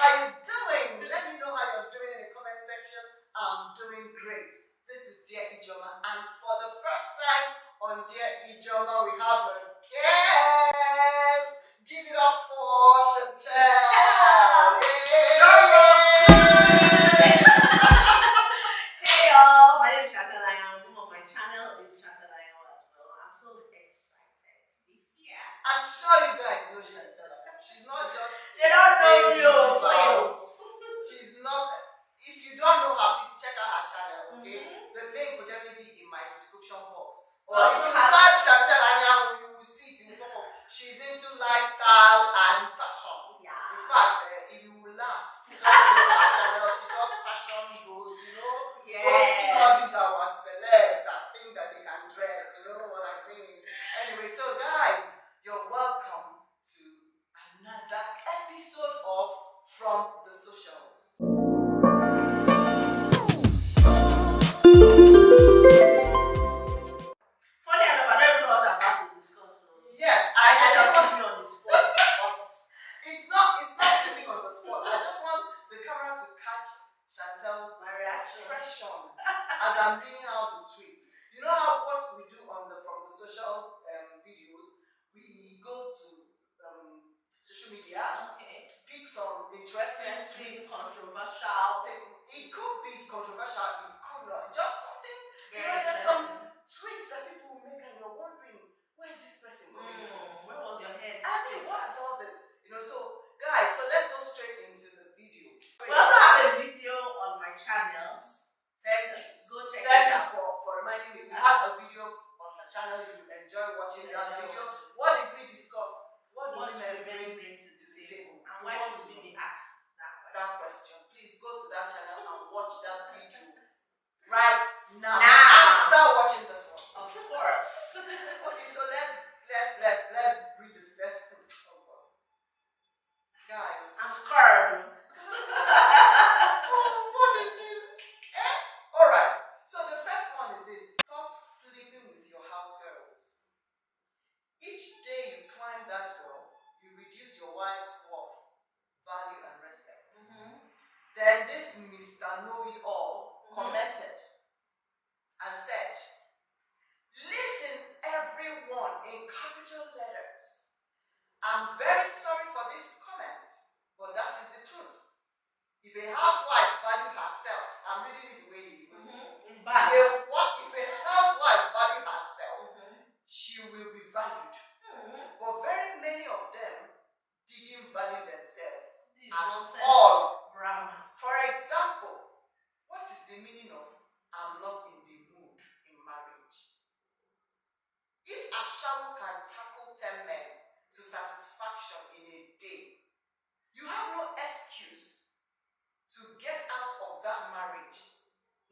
how you doing? Let me know how you're doing in the comment section. I'm doing great. This is Dear Ijeoma, and for the first time on Dear Ijeoma, we have a guest. Give it up for Chantel. Hey y'all, my name is Chantel Anyanwu. The name of my channel is Chantel Anyanwu as well. I'm so excited to be here. I'm sure you guys know Chantel. She's not just. They don't know you. She's not. If you don't know her, please check out her channel. Okay, the link will definitely be in my description box. Or if you type Chantel Anyanwu, you will see it in the form. She's into lifestyle and fashion. Yeah. In fact, you will laugh. Just go to her channel. She does fashion goes, Yeah. Posting all these our celebs that think that they can dress. You know what I mean? Anyway, so guys, you're welcome to another episode of From the Socials. Funny enough, I don't even know what I'm about to discuss. So. Yes, I don't put me on the spot. It's not putting on the spot. I just want the camera to catch Chantel's expression as I'm reading out the tweets. You know how what we do on the From the Socials videos, we go to social media, pick some interesting tweets, controversial. It could be controversial, it could not. Just something, there's some tweets that people will make and you're wondering, where is this person coming from? Where was your head? I mean, what's all this? So guys, so let's go straight into the video. We also have a video on my channels. Thank you. Go check Thank it you out. for reminding me. We have a video on my channel. You will enjoy watching that video. What did we discuss? What do women bring to the table? And why should we be asked that question? Please go to that channel and watch that video right now. After watching this one. Of course. Okay, so let's read the first thing. Guys, I'm scared. what is this? Alright, so the first one is this. Stop sleeping with your house girls. Each day you climb that girl, you reduce your wife's worth, value, and respect. Then this Mr. Know-it-all commented and said, listen everyone in capital letters. I'm very sorry for this comment, but that is the truth. If a housewife value herself, I'm reading it the way he wrote it. If a housewife value herself, she will be valued. But very many of them didn't value themselves at all. For example, what is the meaning of I'm not in the mood in marriage? If Ashawo can tackle 10 men to satisfaction in a day, you have no excuse to get out of that marriage.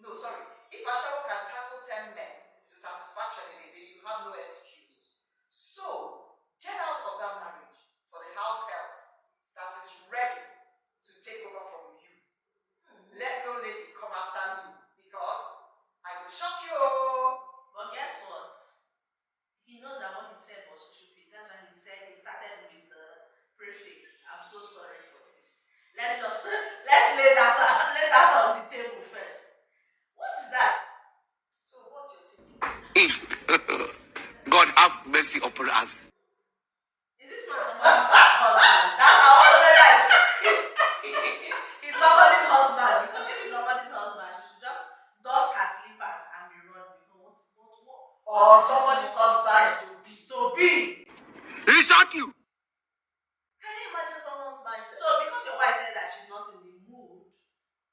No, sorry. If Ashawo can tackle 10 men to satisfaction in a day, you have no excuse. So, get out of that marriage for the house help that is ready to take over from you. Let no lady come after me because I will shock you. But guess what? He knows that what he said was stupid. That's why he said he started with the prefix. I'm so sorry for this. Let's lay that on the table first. What is that? So what's your take? God have mercy upon us. Is this man somebody's husband? That's how I realize. He's somebody's husband. Because if he's somebody's husband, she should just dust her slippers and be running. What? Or somebody's husband to be. He shot you. Can you imagine someone's mindset? So because your wife said that she's not in the mood,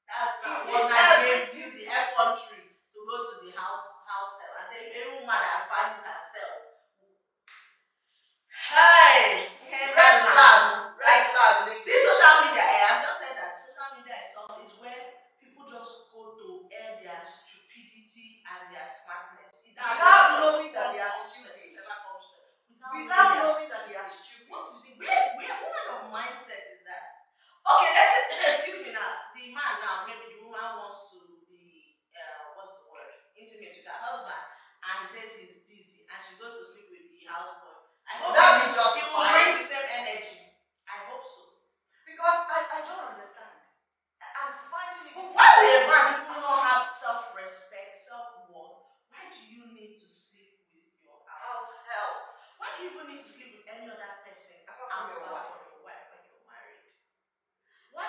that's what Is I gave use the effrontery to go to the house help. I said, if any woman that values herself, hey, red flag, lady. This social media, I've just said that social media is where people just go to air their stupidity and their smartness without knowing that they are stupid. Without knowing that they are stupid. What kind of mindset is that? Okay, let's excuse me now. The man now, maybe the woman wants to be intimate with her husband, and he says he's busy, and she goes to sleep with the houseboy. I hope he will bring the same energy. I hope so. Because I don't understand. need to sleep with any other person Apart from your wife. from your wife when you're married? Why?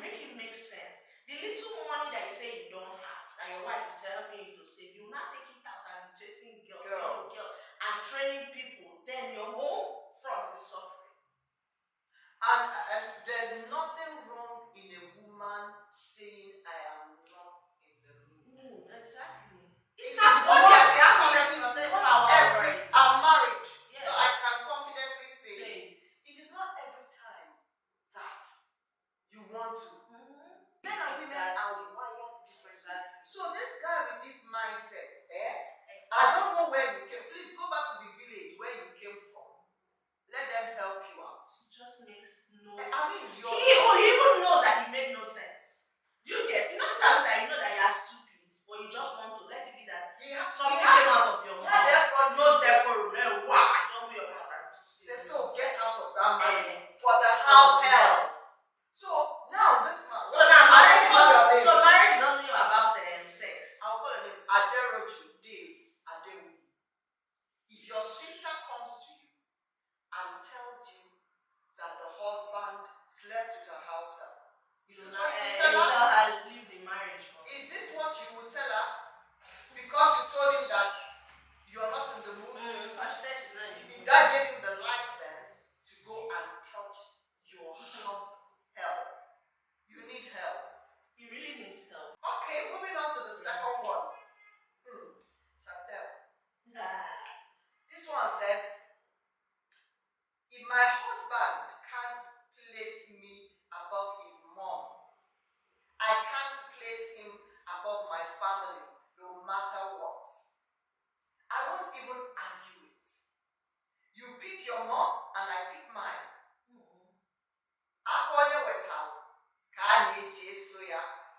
Make it make sense. The little money that you say you don't have, that your wife is helping you to save, you now take it out and be chasing young girls, and training people. Then your whole front is suffering. And there's nothing wrong in a woman saying, I am not in the mood. Exactly. It It's not not every. I'm married, Yes. so I can confidently say Say it. it. It is not every time that you want to. Mm-hmm. Men and women are wired differently. So this guy with this mindset, I don't know where you came. Please go back to the village where you came from. Let them help you out. It just makes no I sense. mean, He even knows that he made no sense. Do you get? You know that you know that you are stupid, but you just want to let it be that something came out of your mouth. No decorum, no why? Don't be about that. Say so. Get out of that marriage for the house help. So now this man. So marriage is only about sex. I'll call him Aderoju, Dave, Adewi. If your sister comes to you and tells you that the husband slept with her house help, is this what you tell her? Leave the marriage for. Is this what you will tell her? Because you told him that you are not in the mood. That gave him the license to go and touch your house help. You need help. He really needs help. Okay, moving on to the second one. Chantel. This one says, if my husband can't place me above his mom, I can't place him above my family, no matter what. I won't even argue it. You pick your mom and I pick mine.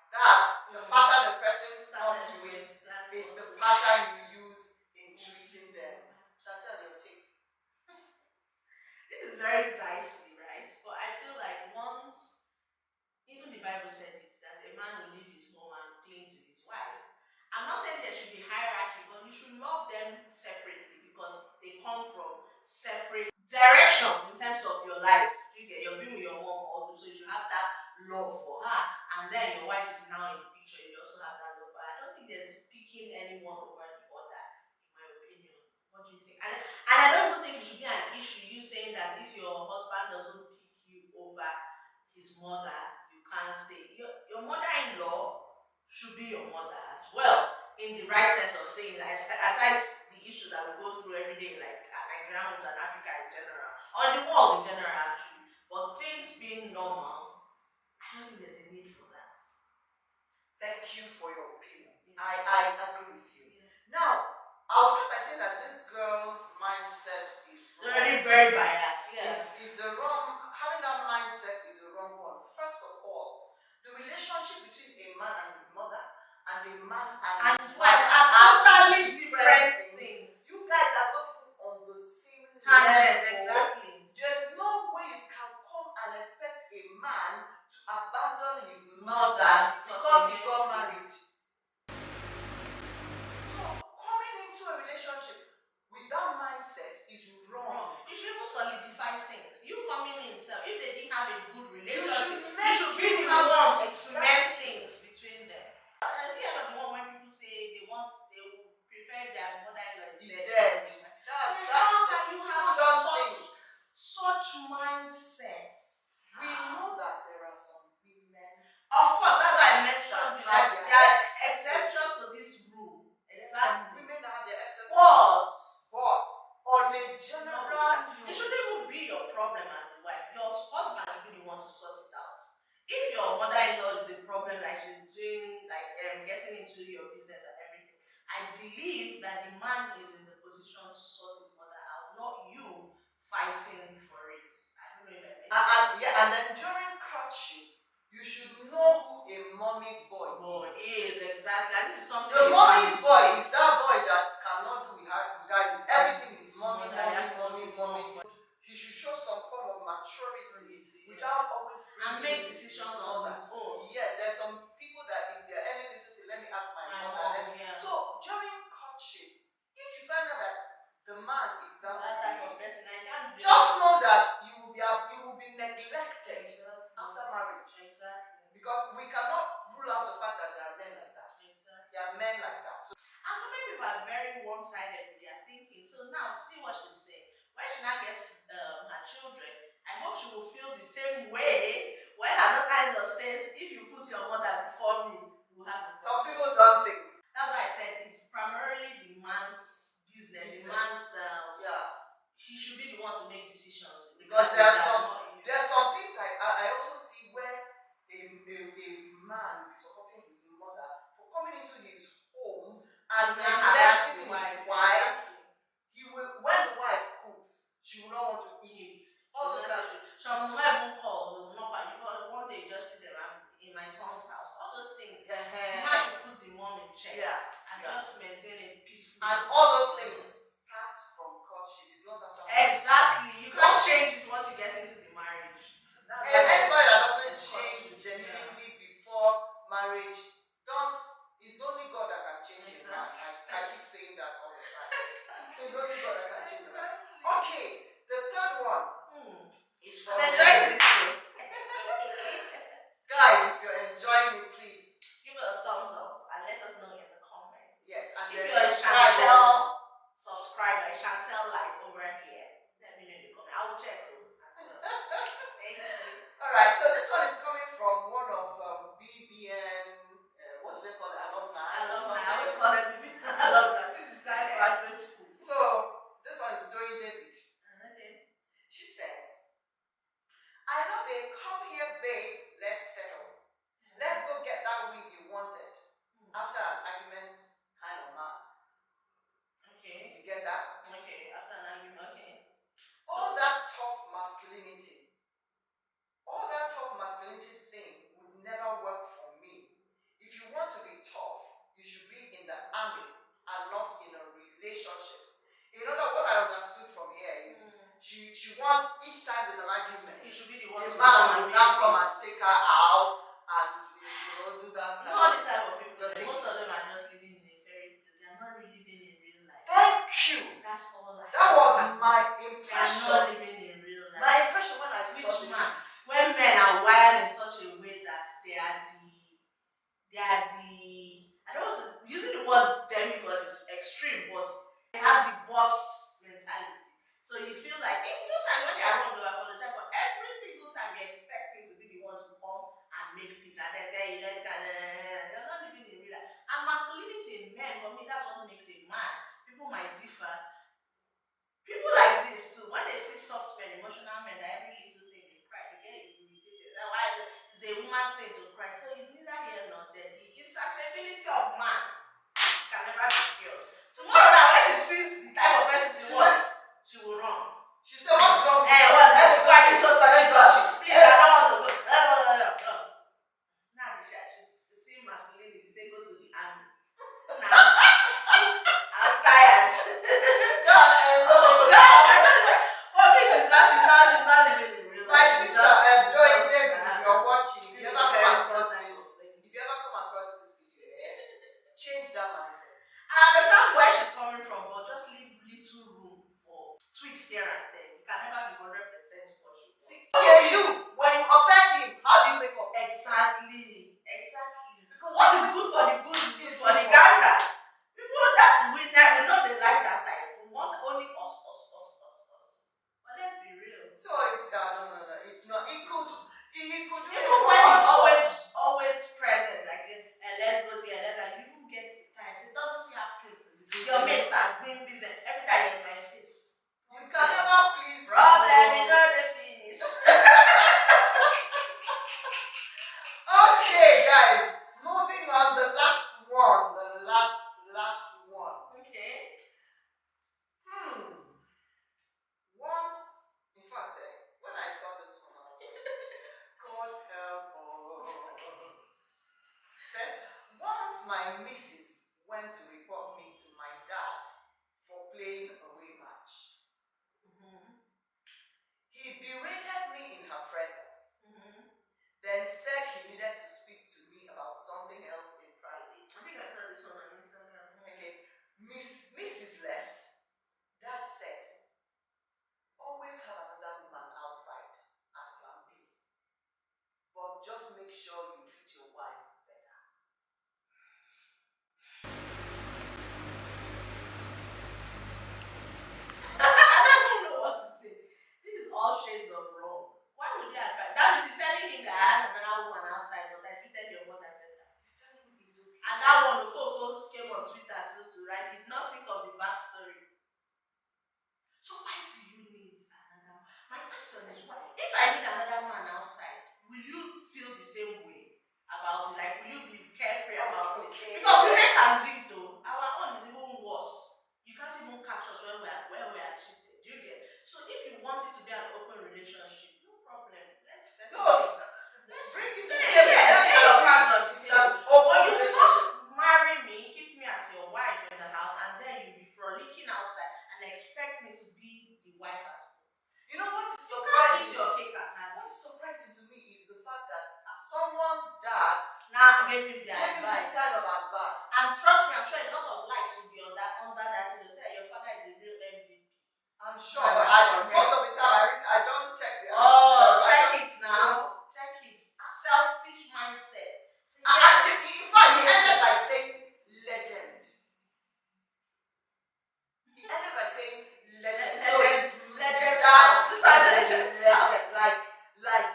That's the pattern the person comes with. It's the pattern you use in treating them. Chantel, your take. This is very dicey, right? But I feel like once, even the Bible said it, that a man will leave his home and cling to his wife. I'm not saying there should be hierarchy, but you should love them separately because they come from separate directions in terms of your life. You're being with your mom also, so you should have that love for her, and then your wife is now in the picture, you also have that love for her. I don't think there's picking anyone over the other, in my opinion. What do you think? And I don't even think it should be an issue, you saying that if your husband doesn't pick you over his mother, you can't stay. Your mother-in-law should be your mother as well, in the right sense of things, aside the issues that we go through every day, like Nigerian homes and Africa in general, or the world in general actually. But things being normal, I don't think there's a need for that. Thank you for your opinion. I agree with you. Now, I'll start by saying that this girl's mindset is wrong. Already very biased, yeah. It's a wrong, having that mindset is a wrong one. First of all, the relationship between a man and his mother and a man and his wife are totally different things. You guys are not even on the same Tangent, level. exactly. There's no way you can come and expect a man to abandon his mother because he got married. So coming into a relationship with that mindset is wrong. You should even solidify things. You coming in, so if they didn't have a good You relationship, should you should be the one to cement things between them. I think I'm the one when people say they will prefer their mother-in-law is dead. How can you have such mindsets? We know that there are some women. Of course, that's why I mentioned that there are exceptions to this rule. Some women that have their excess. But on a general, it shouldn't even be your problem as a wife. Your husband should be the one to sort it out. If your mother-in-law is a problem, like she's doing, like getting into your business and everything, I believe that the man is in the position to sort his mother out, not you fighting for it. I don't know if I mentioned. And then during courtship, you should know who a mommy's boy is. Exactly. I think something. The mommy's boy is that boy that cannot do without everything is mommy. He should show some form of maturity without always and make decisions on his own. Yes, there's some people that is there any little thing, let me ask my mother. Yeah. So during courtship, if you find out that the man is that type of person, one-sided with their thinking. So now, see what she's saying. When she now gets her children, I hope she will feel the same way when her daughter-in-law says, if you put your mother before me, you will have a Some problem. people don't think. That's why I said it's primarily the man's business. The man's, he should be the one to make decisions. Because there are There some things I also see where a man will be supporting his mother for coming into his home and neglecting his wife. He will, when the wife cooks, she will not want to eat it. All those things. Some will even call, they will not call. One day you just sit there in my son's house. All those things. The man should put the mom in check and just maintain a peaceful. And all those things start from courtship. It's not after. Exactly. You can't change it once you get into the marriage. Anybody that doesn't change genuinely before marriage, it's only God that can change a man. I keep saying that all the time. It's only God that can change a man. Okay, the third one is from. I'm enjoying this show. Guys, if you're enjoying it, please give it a thumbs up and let us know in the comments. Yes, and if then you're a Chantel subscriber, Chantel Light over here, let me know in the comments. I will check you. Thank you. Alright, so this one is coming from one of BBN, what do they call it? Alumni. I always call them BBN alumni since it's like graduate school. So, this one is Joy David. Okay. She says, I know they come here, babe, let's settle. Let's go get that ring you wanted. After an argument, kind of man. Okay. You get that? Okay, after an argument, okay. All that tough masculinity thing would never work for me. If you want to be tough, you should be in the army and not in a relationship. In other words, what I understood from here is she wants each time there's an argument, he should be the one the to man come will now come and take her out and do that. You know all these type of people, most of them are just living in a fairy tale. They are not really living in real life. Thank you. That's all I That was my They are impression. not living in real life. My impression when I saw Which this. man? When men are wired in such a way that they are the I don't want to using the word demigod is extreme, but they have the boss mentality. So you feel like most times when they are wrong, they will apologize, but every single time you expect him to be the one to come and make peace and then tell you guys they're not living in real life. And masculinity in men, for me, that's what makes a man. People might differ. People like this too, when they see soft men, emotional men, that every little thing they cry, they get irritated. That's why it's a woman's thing to cry. So it's neither here nor there. The insatiability of man can never be cured. Tomorrow now, when she sees the type of person she wants, she will run. She said, what's wrong? Why is so touchy? Please, I don't want to go. Now she's seeing masculinity. She say go to the army. Now I'm tired. For me, she's not living in real life. My sister, Joy, if you're watching, if you ever come across this video, change that mindset. I understand where she's coming from, but just leave little room for tweaks here and there. You can never be 100% what you want. Okay, when you offend him, how do you make up? Exactly. Because What is good for the good is good for the gander. People that we know they like that type. We want only us. But let's be real. So it's no. It's not. He could do Even it. when he's always present, like let's go there, you even get it times. It doesn't have things to do. Your mates are doing business every time you're in my face. You can never please. Problem, you know the finish. Okay, guys. Moving on, the last one. Okay. Once, in fact, when I saw this one, I was like, God help us. Says, once my missus went to report me to my dad for playing away match. He berated me in her presence. Then said he needed to speak to me about something else in private. I think I saw this one on Instagram. Okay. Mrs. left. Dad said, always have another woman outside as plan B. But just make sure you treat your wife better. about it? Like, will you be carefree Oh, about it? okay. Because women can do it though. Our own is even worse. You can't even catch us when we are cheating. Do you get? So if you want it to be an open relationship, no problem. Let's settle No, it. Let's bring it to the yeah, table. yeah, Let's lay your have cards on the it's an table. open But you will not relationship. marry me, keep me as your wife in the house, and then you'll be frolicking outside and expect me to be the wife at home. You know what is You can't eat surprising? your cake and have What's it. surprising to me is the fact that someone's dad Now give him the gave him advice. this kind of advice. And trust me, I'm sure a lot of likes will be on that under that thing. They'll say your father is a real MVP. I'm sure, but most of the time I don't check the Oh, I check just- it now. Check it. Selfish mindset. Say, In fact, he ended by saying legend. He ended by saying legend. So his legend dad spouse. is a legend. Like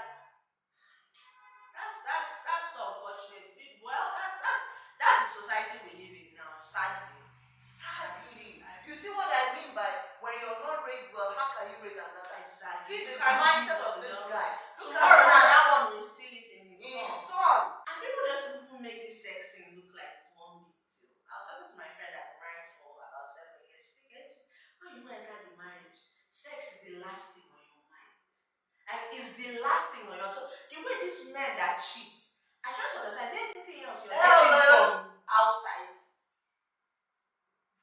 That's so unfortunate. Well, that's the society we live in now, sadly. sadly, you see what I mean by when you're not raised well, how can you raise another? Exactly. See the You can't mindset give of what this you guy. don't. Look Tomorrow at now that one will steal it in his his song. son. And people just even make this sex thing look like it's one big deal. I was talking to my friend that married for about 7 years. She said, when you enter the marriage, sex is the last thing on your mind. Like, it's the last thing on your. So the way these men that cheat, I try to understand, is there anything else you're getting from outside?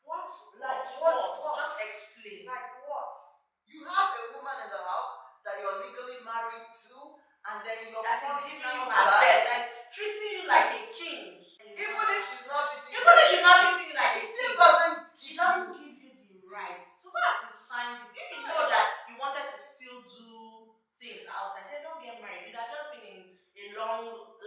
What? What? Just explain. Like what? You have a woman in the house that you're legally married to, and then you're That is falling giving you outside. her best. That is treating you like a king. Even if she's not treating Even if she's not treating you like it a still king, doesn't it give doesn't you. give you the right. So far as you signed it, if you know that you wanted to still do things outside, then don't get married. You'd have just been in a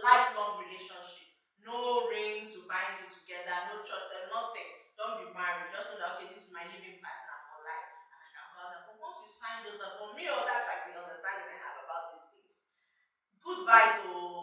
lifelong relationship. No ring to bind you together, no church, nothing. Don't be married. Just know that, okay, this is my living partner for life. And I can bow down. But once you sign those, for me, that's like the understanding I have about these things. Goodbye, though.